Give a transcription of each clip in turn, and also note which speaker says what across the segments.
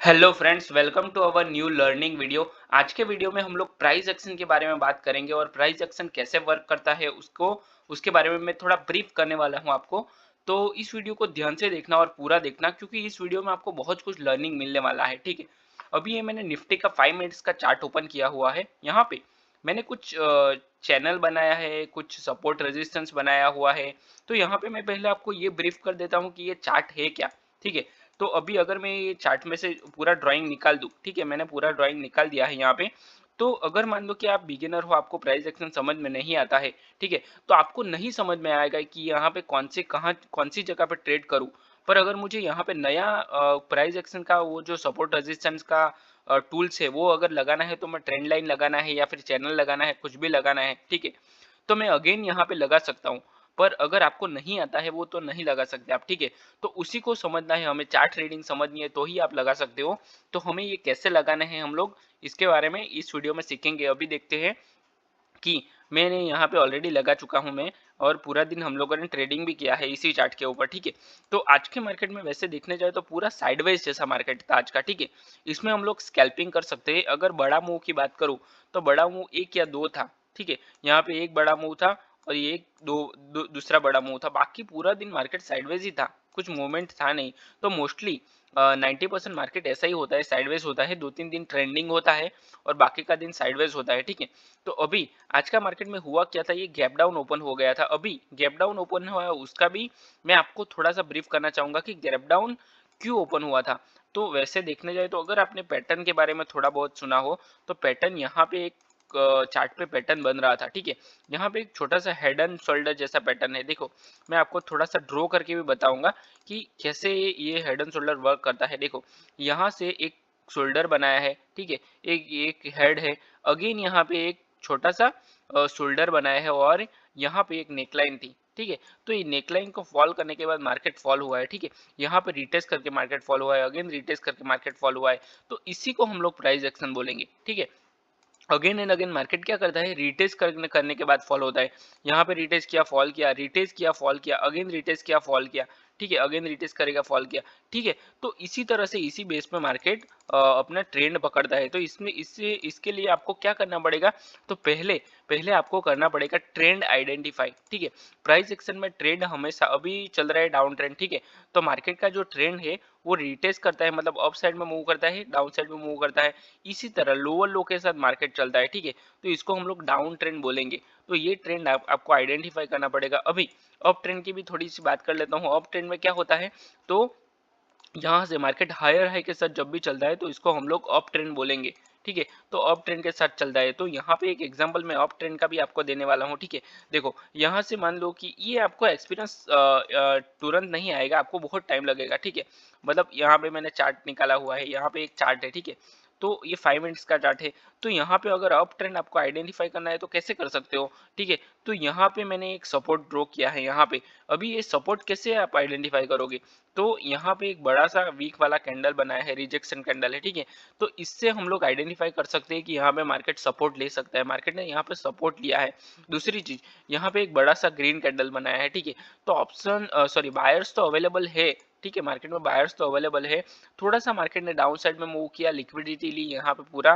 Speaker 1: Hello friends, welcome to our new learning video. आज के video में हम लोग प्राइस एक्शन के बारे में बात करेंगे और प्राइस एक्शन कैसे वर्क करता है उसके बारे में मैं थोड़ा ब्रीफ करने वाला हूं आपको। तो इस वीडियो को ध्यान से देखना और पूरा देखना, क्योंकि इस वीडियो में आपको बहुत कुछ लर्निंग मिलने वाला है। ठीक है, अभी ये मैंने निफ्टी का 5 मिनट्स का चार्ट ओपन किया हुआ है। यहाँ पे मैंने कुछ चैनल बनाया है, कुछ सपोर्ट रेजिस्टेंस बनाया हुआ है। तो यहाँ पे मैं पहले आपको ये ब्रीफ कर देता हूँ कि ये चार्ट है क्या। ठीक है, तो अभी अगर मैं ये चार्ट में से पूरा ड्राइंग निकाल दूं, ठीक है, मैंने पूरा ड्राइंग निकाल दिया है यहाँ पे। तो अगर मान लो कि आप बिगिनर हो, आपको प्राइस एक्शन समझ में नहीं आता है, ठीक है, तो आपको नहीं समझ में आएगा कि यहाँ पे कौन सी जगह पे ट्रेड करूँ। पर अगर मुझे यहाँ पे नया प्राइस एक्शन का वो जो सपोर्ट रेजिस्टेंस का टूल्स है वो अगर लगाना है, तो मैं ट्रेंड लाइन लगाना है या फिर चैनल लगाना है, कुछ भी लगाना है, ठीक है, तो मैं अगेन यहाँ पे लगा सकता हूँ। पर अगर आपको नहीं आता है वो, तो नहीं लगा सकते आप। ठीक है, तो उसी को समझना है हमें, चार्ट रीडिंग समझनी है तो ही आप लगा सकते हो। तो हमें ये कैसे लगाना है, हम लोग इसके बारे में इस वीडियो में सीखेंगे। अभी देखते हैं कि मैंने यहाँ पे ऑलरेडी लगा चुका हूँ मैं, और पूरा दिन हम लोगों ने ट्रेडिंग भी किया है इसी चार्ट के ऊपर। ठीक है, तो आज के मार्केट में वैसे देखने जाए तो पूरा साइडवेज जैसा मार्केट था आज का। ठीक है, इसमें हम लोग स्कैल्पिंग कर सकते हैं। अगर बड़ा मूव की बात करूँ तो बड़ा मूव एक या दो था। ठीक है, यहाँ पे एक बड़ा मूव था और ये एक दूसरा बड़ा मूव था। बाकी पूरा दिन मार्केट साइडवेज ही था, कुछ मूवमेंट था नहीं। तो मोस्टली 90% मार्केट ऐसा ही होता है, साइडवेज होता है। 2-3 दिन ट्रेंडिंग होता है और बाकी का दिन साइडवेज होता है। ठीक है, तो अभी आज का मार्केट में हुआ क्या था, ये गैप डाउन ओपन हो गया था। अभी गैप डाउन ओपन हुआ है, उसका भी मैं आपको थोड़ा सा ब्रीफ करना चाहूंगा कि गैप डाउन क्यों ओपन हुआ था। तो वैसे देखने जाए तो अगर आपने पैटर्न के बारे में थोड़ा बहुत सुना हो, तो पैटर्न यहाँ पे एक चार्ट पे पैटर्न बन रहा था। ठीक है, यहाँ पे एक छोटा सा हेड एंड शोल्डर जैसा पैटर्न है। देखो, मैं आपको थोड़ा सा ड्रॉ करके भी बताऊंगा कि कैसे ये हेड एंड शोल्डर वर्क करता है। देखो, यहाँ से एक शोल्डर बनाया है, ठीक है, एक एक हेड है, अगेन यहाँ पे एक छोटा सा शोल्डर बनाया है, और यहाँ पे एक नेकलाइन थी। ठीक है, तो ये नेकलाइन को फॉल करने के बाद मार्केट फॉल हुआ है। ठीक है, यहाँ पे रिटेस्ट करके मार्केट फॉल हुआ है, अगेन रिटेस्ट करके मार्केट फॉल हुआ है। तो इसी को हम लोग प्राइस एक्शन बोलेंगे। ठीक है, अगेन एंड अगेन मार्केट क्या करता है, रिटेस्ट करने के बाद फॉल होता है। यहाँ पे रिटेस्ट किया, फॉल किया, रिटेस्ट किया, फॉल किया, अगेन रिटेस्ट किया, फॉल किया। ठीक है, अगेन रिटेस्ट करेगा, फॉल किया। ठीक है, तो इसी तरह से इसी बेस पे मार्केट अपना ट्रेंड पकड़ता है। तो इसमें इससे इसके लिए आपको क्या करना पड़ेगा, तो पहले पहले आपको करना पड़ेगा ट्रेंड आइडेंटिफाई। ठीक है, प्राइस एक्शन में ट्रेंड हमेशा, अभी चल रहा है डाउन ट्रेंड। ठीक है, तो मार्केट का जो ट्रेंड है वो रिटेस्ट करता है, मतलब अप साइड में मूव करता है, डाउन साइड में मूव करता है। इसी तरह लोअर लो के साथ मार्केट चलता है। ठीक है, तो इसको हम लोग डाउन ट्रेंड बोलेंगे। तो ये ट्रेंड आपको आइडेंटिफाई करना पड़ेगा। अभी अप ट्रेंड की भी थोड़ी सी बात कर लेता हूँ। अप ट्रेंड में क्या होता है, तो यहाँ से मार्केट हायर हाई के साथ जब भी चलता है तो इसको हम लोग अप ट्रेंड बोलेंगे। ठीक है, तो अप ट्रेंड के साथ चलता है। तो यहाँ पे एक एग्जांपल मैं अप ट्रेंड का भी आपको देने वाला हूँ। ठीक है, देखो, यहाँ से मान लो कि ये आपको एक्सपीरियंस तुरंत नहीं आएगा, आपको बहुत टाइम लगेगा। ठीक है, मतलब यहाँ पे मैंने चार्ट निकाला हुआ है, यहाँ पे एक चार्ट है। ठीक है, तो ये 5 मिनट्स का चार्ट है। तो यहाँ पे अगर अप ट्रेंड आपको आइडेंटिफाई करना है तो कैसे कर सकते हो। ठीक है, तो यहाँ पे मैंने एक सपोर्ट ड्रॉ किया है यहाँ पे। अभी ये सपोर्ट कैसे आप आइडेंटिफाई करोगे, तो यहाँ पे एक बड़ा सा वीक वाला कैंडल बनाया है, रिजेक्शन कैंडल है। ठीक है, तो इससे हम लोग आइडेंटिफाई कर सकते हैं कि यहाँ पे मार्केट सपोर्ट ले सकता है। मार्केट ने यहाँ पे सपोर्ट लिया है। दूसरी चीज, यहाँ पे एक बड़ा सा ग्रीन कैंडल बनाया है। ठीक है, तो ऑप्शन सॉरी बायर्स तो अवेलेबल है। ठीक है, मार्केट में बायर्स तो अवेलेबल है। थोड़ा सा मार्केट ने डाउन साइड में मूव किया, लिक्विडिटी ली यहाँ पे, पूरा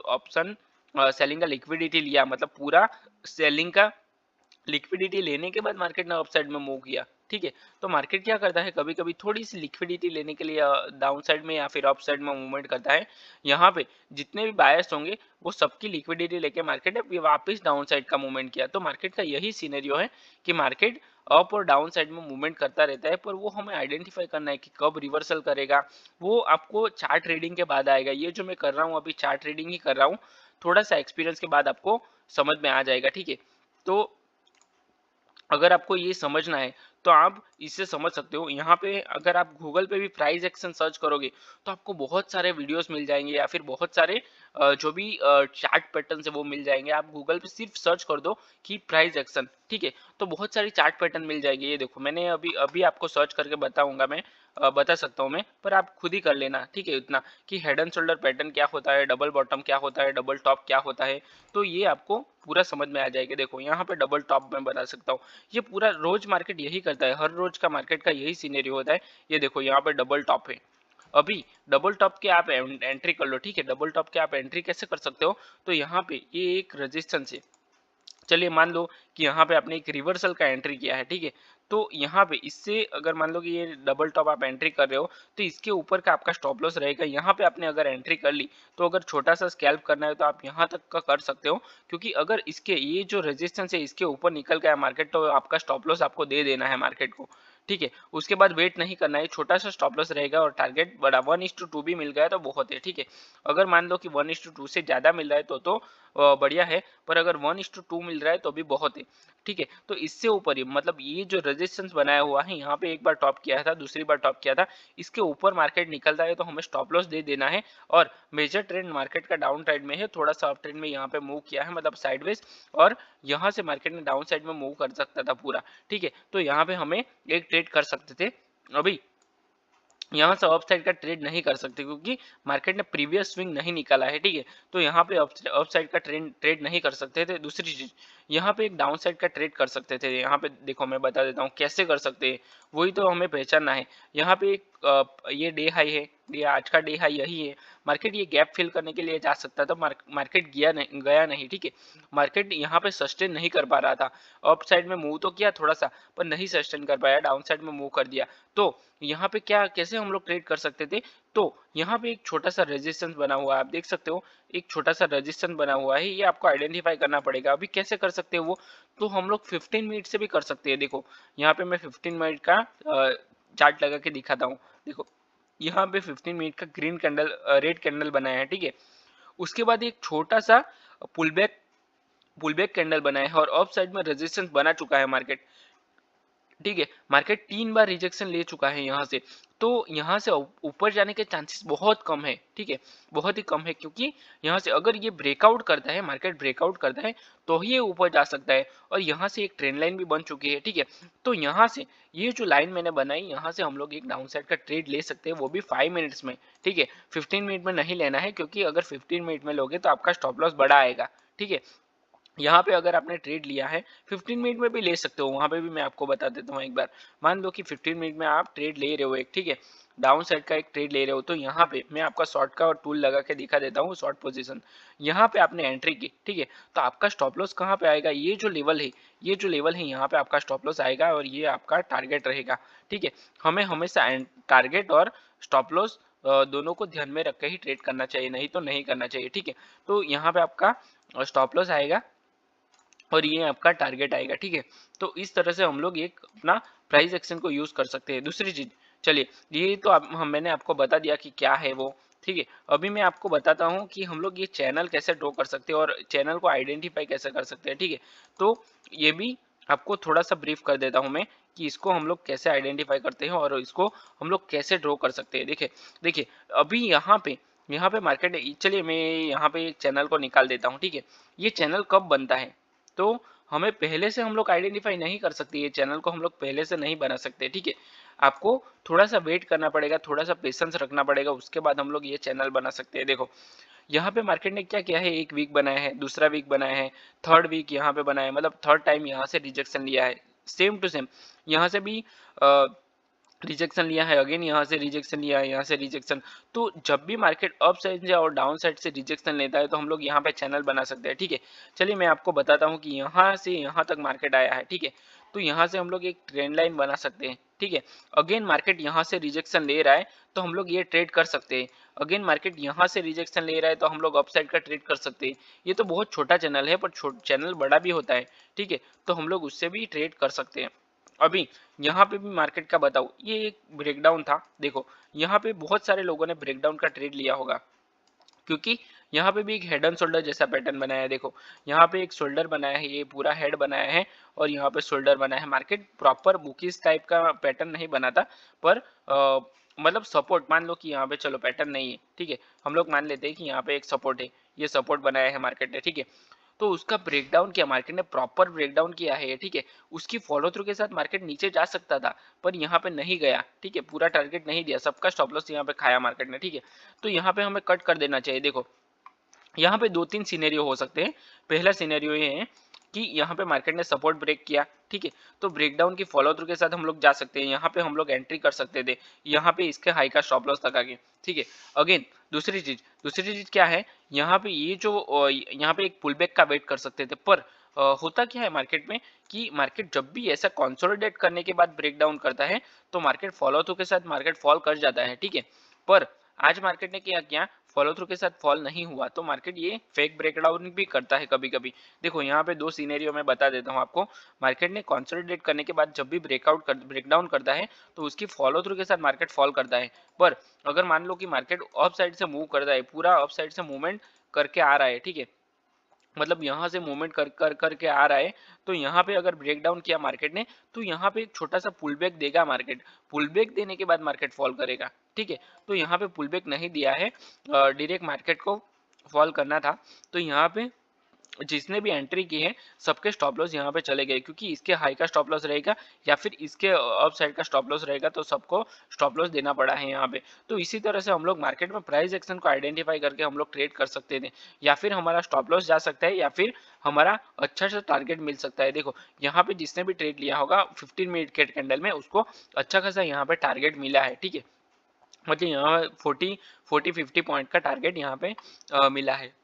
Speaker 1: ऑप्शन सेलिंग का लिक्विडिटी लिया, मतलब पूरा सेलिंग का लिक्विडिटी लेने के बाद मार्केट ने अपसाइड में मूव किया। ठीक है, तो मार्केट क्या करता है, कभी कभी थोड़ी सी लिक्विडिटी लेने के लिए डाउन साइड में या फिर अप साइड में मूवमेंट करता है। यहाँ पे जितने भी बायर्स होंगे वो सबकी लिक्विडिटी लेके मार्केट ने वापस डाउन साइड का मूवमेंट किया। तो मार्केट का यही सीनेरियो है कि मार्केट अप और डाउन साइड में मूवमेंट करता रहता है, पर वो हमें आइडेंटिफाई करना है कि कब रिवर्सल करेगा। वो आपको चार्ट रीडिंग के बाद आएगा। ये जो मैं कर रहा हूँ अभी चार्ट रीडिंग ही कर रहा हूँ, थोड़ा सा एक्सपीरियंस के बाद आपको समझ में आ जाएगा। ठीक है, तो अगर आपको ये समझना है तो आप इससे समझ सकते हो। यहाँ पे अगर आप गूगल पे भी प्राइस एक्शन सर्च करोगे तो आपको बहुत सारे वीडियोस मिल जाएंगे, या फिर बहुत सारे जो भी चार्ट पैटर्न है वो मिल जाएंगे। आप गूगल पे सिर्फ सर्च कर दो कि प्राइस एक्शन, ठीक है, तो बहुत सारी चार्ट पैटर्न मिल जाएगी। ये देखो, मैंने अभी अभी आपको सर्च करके बताऊंगा, मैं बता सकता हूँ मैं, पर आप खुद ही कर लेना। ठीक है, इतना कि हेड एंड शोल्डर पैटर्न क्या होता है, डबल बॉटम क्या होता है, डबल टॉप क्या होता है, तो ये आपको पूरा समझ में आ जाएगा। देखो, यहाँ पे डबल टॉप मैं बता सकता हूँ। ये पूरा रोज मार्केट यही करता है, हर रोज का मार्केट का यही सीनेरियो होता है। ये देखो, यहाँ पे डबल टॉप है, अभी डबल टॉप के आप एंट्री कर लो, ठीक है। डबल टॉप के आप एंट्री कैसे कर सकते हो, तो यहाँ पे ये एक रेजिस्टेंस है। चलिए मान लो कि यहाँ पे आपने एक रिवर्सल का एंट्री किया है, ठीक है। तो यहाँ पे इससे अगर मान लो कि ये डबल टॉप आप एंट्री कर रहे हो, तो इसके ऊपर का आपका स्टॉप लॉस रहेगा। यहाँ पे आपने अगर एंट्री कर ली, तो अगर छोटा सा स्कैल्प करना है तो आप यहाँ तक का कर सकते हो, क्योंकि अगर इसके ये जो रेजिस्टेंस है इसके ऊपर निकल गया मार्केट, तो आपका स्टॉप लॉस आपको दे देना है मार्केट को, ठीक है। उसके बाद वेट नहीं करना है, छोटा सा स्टॉप लॉस रहेगा और टारगेट बड़ा 1:2 भी मिल गया तो बहुत है, ठीक है। अगर मान लो कि 1:2 से ज्यादा मिल रहा है तो बढ़िया है, पर अगर 1:2 मिल रहा है तो भी बहुत है, ठीक है। तो इससे ऊपर ही मतलब ये जो रेजिस्टेंस बनाया हुआ है, यहाँ पे एक बार टॉप किया था, दूसरी बार टॉप किया था, इसके ऊपर मार्केट निकलता है तो हमें स्टॉप लॉस दे देना है। और मेजर ट्रेंड मार्केट का डाउन ट्रेंड में है, थोड़ा सा अप ट्रेंड में यहाँ पे मूव किया है, मतलब साइडवेज, और यहाँ से मार्केट ने डाउन साइड में मूव कर सकता था पूरा, ठीक है। तो यहाँ पे हमें एक ट्रेड कर सकते थे। अभी यहाँ से अप साइड का ट्रेड नहीं कर सकते क्योंकि मार्केट ने प्रीवियस स्विंग नहीं निकाला है, ठीक है। तो यहाँ पे अप साइड का ट्रेड नहीं कर सकते थे। दूसरी चीज, यहाँ पे एक डाउन साइड का ट्रेड कर सकते थे। यहाँ पे देखो मैं बता देता हूँ कैसे कर सकते हैं, वही तो हमें पहचानना है। यहाँ पे एक ये डे हाई है, ये आज का डे हाई यही है। मार्केट ये गैप फिल करने के लिए जा सकता था, मार्केट गया नहीं, ठीक है। मार्केट यहाँ पे सस्टेन नहीं कर पा रहा था। अप साइड में मूव तो किया थोड़ा सा, पर नहीं सस्टेन कर पाया, डाउन साइड में मूव कर दिया। तो यहाँ पे क्या कैसे हम लोग ट्रेड कर सकते थे, तो यहाँ पे एक छोटा सा रेजिस्टेंस बना हुआ है, आप देख सकते हो एक छोटा सा रेजिस्टेंस बना हुआ है, ये आपको आइडेंटिफाई करना पड़ेगा। अभी कैसे कर सकते हो वो, तो हम लोग 15 मिनट से भी कर सकते हैं। देखो यहाँ पे मैं 15 मिनट का चार्ट लगा के दिखाता हूँ। देखो यहाँ पे 15 मिनट का ग्रीन कैंडल रेड कैंडल बनाया है, ठीक है। उसके बाद एक छोटा सा पुलबैक कैंडल बनाया है और अप साइड में रेजिस्टेंस बना चुका है मार्केट, ठीक है। मार्केट 3 बार रिजेक्शन ले चुका है यहाँ से, तो यहाँ से ऊपर जाने के चांसेस बहुत कम है, ठीक है, बहुत ही कम है। क्योंकि यहाँ से अगर ये ब्रेकआउट करता है, मार्केट ब्रेकआउट करता है, तो ही ये ऊपर जा सकता है। और यहाँ से एक ट्रेंड लाइन भी बन चुकी है, ठीक है। तो यहाँ से ये जो लाइन मैंने बनाई, यहाँ से हम लोग एक डाउन साइड का ट्रेड ले सकते हैं, वो भी 5 मिनट्स में, ठीक है। 15 मिनट में नहीं लेना है, क्योंकि अगर 15 मिनट में लोगे तो आपका स्टॉप लॉस बड़ा आएगा, ठीक है। यहाँ पे अगर आपने ट्रेड लिया है 15 मिनट में भी ले सकते हो, वहां पे भी मैं आपको बता देता हूँ एक बार। मान लो कि 15 मिनट में आप ट्रेड ले रहे हो एक, ठीक है, डाउन साइड का एक ट्रेड ले रहे हो, तो यहाँ पे मैं आपका शॉर्ट का टूल लगा के दिखा देता हूँ, शॉर्ट पोजीशन। यहाँ पे आपने एंट्री की, ठीक है, तो आपका स्टॉप लॉस कहाँ पे आएगा, ये जो लेवल है, ये जो लेवल है यहाँ पे आपका स्टॉप लॉस आएगा और ये आपका टारगेट रहेगा, ठीक है। हमें हमेशा टारगेट और स्टॉप लॉस दोनों को ध्यान में रख के ही ट्रेड करना चाहिए, नहीं तो नहीं करना चाहिए, ठीक है। तो यहाँ पे आपका स्टॉप लॉस आएगा और ये आपका टारगेट आएगा, ठीक है। तो इस तरह से हम लोग एक अपना प्राइस एक्शन को यूज कर सकते हैं। दूसरी चीज, चलिए ये तो मैंने आपको बता दिया कि क्या है वो, ठीक है। अभी मैं आपको बताता हूँ कि हम लोग ये चैनल कैसे ड्रॉ कर सकते हैं और चैनल को आइडेंटिफाई कैसे कर सकते हैं, ठीक है। तो ये भी आपको थोड़ा सा ब्रीफ कर देता हूँ मैं कि इसको हम लोग कैसे आइडेंटिफाई करते हैं और इसको हम लोग कैसे ड्रॉ कर सकते हैं। देखिए देखिए अभी यहाँ पे मार्केट, चलिए मैं यहाँ पे एक चैनल को निकाल देता हूँ, ठीक है। ये चैनल कब बनता है, तो हमें पहले से हम लोग आइडेंटिफाई नहीं कर सकते, ये चैनल को हम लोग पहले से नहीं बना सकते, ठीक है। आपको थोड़ा सा वेट करना पड़ेगा, थोड़ा सा पेशेंस रखना पड़ेगा, उसके बाद हम लोग ये चैनल बना सकते हैं। देखो यहाँ पे मार्केट ने क्या किया है, एक वीक बनाया है, दूसरा वीक बनाया है, थर्ड वीक यहाँ पे बनाया है, मतलब थर्ड टाइम यहाँ से रिजेक्शन लिया है, सेम टू सेम यहाँ से भी रिजेक्शन लिया है, अगेन यहाँ से रिजेक्शन लिया है, यहाँ से रिजेक्शन। तो जब भी मार्केट अप साइड से और डाउन साइड से रिजेक्शन लेता है तो हम लोग यहाँ पे चैनल बना सकते हैं, ठीक है। चलिए मैं आपको बताता हूँ कि यहाँ से यहाँ तक मार्केट आया है, ठीक है। तो यहाँ से हम लोग एक ट्रेंड लाइन बना सकते हैं, ठीक है। अगेन मार्केट यहाँ से रिजेक्शन ले रहा है तो हम लोग ये ट्रेड कर सकते हैं। अगेन मार्केट यहाँ से रिजेक्शन ले रहा है तो हम लोग अप साइड का ट्रेड कर सकते हैं। ये तो बहुत छोटा चैनल है, पर चैनल बड़ा भी होता है, ठीक है। तो हम लोग उससे भी ट्रेड कर सकते हैं। अभी यहाँ पे भी मार्केट का बताऊं, ये एक ब्रेकडाउन था। देखो यहाँ पे बहुत सारे लोगों ने ब्रेकडाउन का ट्रेड लिया होगा, क्योंकि यहाँ पे भी एक हेड एंड शोल्डर जैसा पैटर्न बनाया है। देखो यहाँ पे एक शोल्डर बनाया है, ये पूरा हेड बनाया है और यहाँ पे शोल्डर बनाया है। मार्केट प्रॉपर बुकीज टाइप का पैटर्न नहीं बनाता, पर मतलब सपोर्ट मान लो कि यहाँ पे चलो पैटर्न नहीं है, ठीक है, हम लोग मान लेते हैं कि यहाँ पे एक सपोर्ट है, ये सपोर्ट बनाया है मार्केट ने, ठीक है। तो उसका ब्रेकडाउन किया मार्केट ने, प्रॉपर ब्रेकडाउन किया है, ठीक है। उसकी फॉलो थ्रू के साथ मार्केट नीचे जा सकता था, पर यहाँ पे नहीं गया, ठीक है, पूरा टारगेट नहीं दिया, सबका स्टॉप लॉस यहाँ पे खाया मार्केट ने, ठीक है। तो यहाँ पे हमें कट कर देना चाहिए। देखो यहाँ पे 2-3 सिनेरियो हो सकते हैं। पहला सिनेरियो ये है कि यहाँ पे मार्केट ने सपोर्ट ब्रेक किया, ठीक है, तो ब्रेकडाउन की फॉलो थ्रू के साथ हम लोग जा सकते हैं। यहाँ पे हम लोग एंट्री कर सकते थे, यहाँ पे इसके हाई का स्टॉप लॉस लगा के, ठीक है। अगेन दूसरी चीज क्या है, यहाँ पे ये जो यहाँ पे एक पुल बैक का वेट कर सकते थे, पर होता क्या है मार्केट में कि मार्केट जब भी ऐसा कंसोलिडेट करने के बाद ब्रेकडाउन करता है तो मार्केट फॉलो थ्रू के साथ मार्केट फॉल कर जाता है, ठीक है। पर आज मार्केट ने किया फॉलो थ्रू के साथ फॉल नहीं हुआ, तो मार्केट ये फेक ब्रेकडाउन भी करता है कभी कभी। देखो यहाँ पे दो सीनेरियो में बता देता हूँ आपको। मार्केट ने कंसोलिडेट करने के बाद जब भी ब्रेकडाउन करता है तो उसकी फॉलो थ्रू के साथ मार्केट फॉल करता है। पर अगर मान लो कि मार्केट अप साइड से मूव करता है, पूरा अप साइड से मूवमेंट करके आ रहा है, ठीक है, मतलब यहाँ से मूवमेंट करके आ रहा है, तो यहाँ पे अगर ब्रेक डाउन किया मार्केट ने तो यहाँ पे एक छोटा सा पुल बैक देगा मार्केट। पुल बैक देने के बाद मार्केट फॉल करेगा, ठीक है। तो यहाँ पे पुल बैक नहीं दिया है, डायरेक्ट मार्केट को फॉल करना था, तो यहाँ पे जिसने भी एंट्री की है सबके स्टॉप लॉस यहाँ पे चले गए, क्योंकि इसके हाई का स्टॉप लॉस रहेगा या फिर इसके अप साइड का स्टॉप लॉस रहेगा, तो सबको स्टॉप लॉस देना पड़ा है यहाँ पे। तो इसी तरह से हम लोग मार्केट में प्राइस एक्शन को आइडेंटिफाई करके हम लोग ट्रेड कर सकते थे, या फिर हमारा स्टॉप लॉस जा सकता है या फिर हमारा अच्छा सा टारगेट मिल सकता है। देखो यहाँ पे जिसने भी ट्रेड लिया होगा 15 मिनट के कैंडल में उसको अच्छा खासा यहाँ पे टारगेट मिला है, ठीक है। मतलब यहाँ 40-50 पॉइंट का टारगेट यहाँ पे मिला है,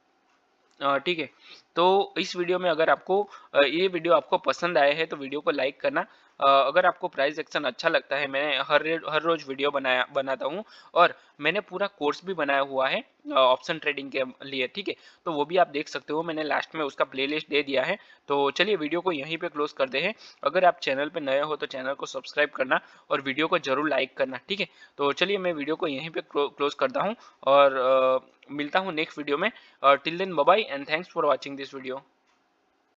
Speaker 1: ठीक है। तो इस वीडियो में अगर आपको ये वीडियो आपको पसंद आया है तो वीडियो को लाइक करना। अगर आपको प्राइस एक्शन अच्छा लगता है, मैं हर रोज वीडियो बनाता हूँ, और मैंने पूरा कोर्स भी बनाया हुआ है ऑप्शन ट्रेडिंग के लिए, ठीक है। तो वो भी आप देख सकते हो, मैंने लास्ट में उसका प्लेलिस्ट दे दिया है। तो चलिए वीडियो को यहीं पे क्लोज करते हैं। अगर आप चैनल पे नए हो तो चैनल को सब्सक्राइब करना और वीडियो को जरूर लाइक करना, ठीक है। तो चलिए मैं वीडियो को यहीं पे क्लोज करता हूँ और मिलता हूँ नेक्स्ट वीडियो में। Till then, bye bye and thanks for watching this video.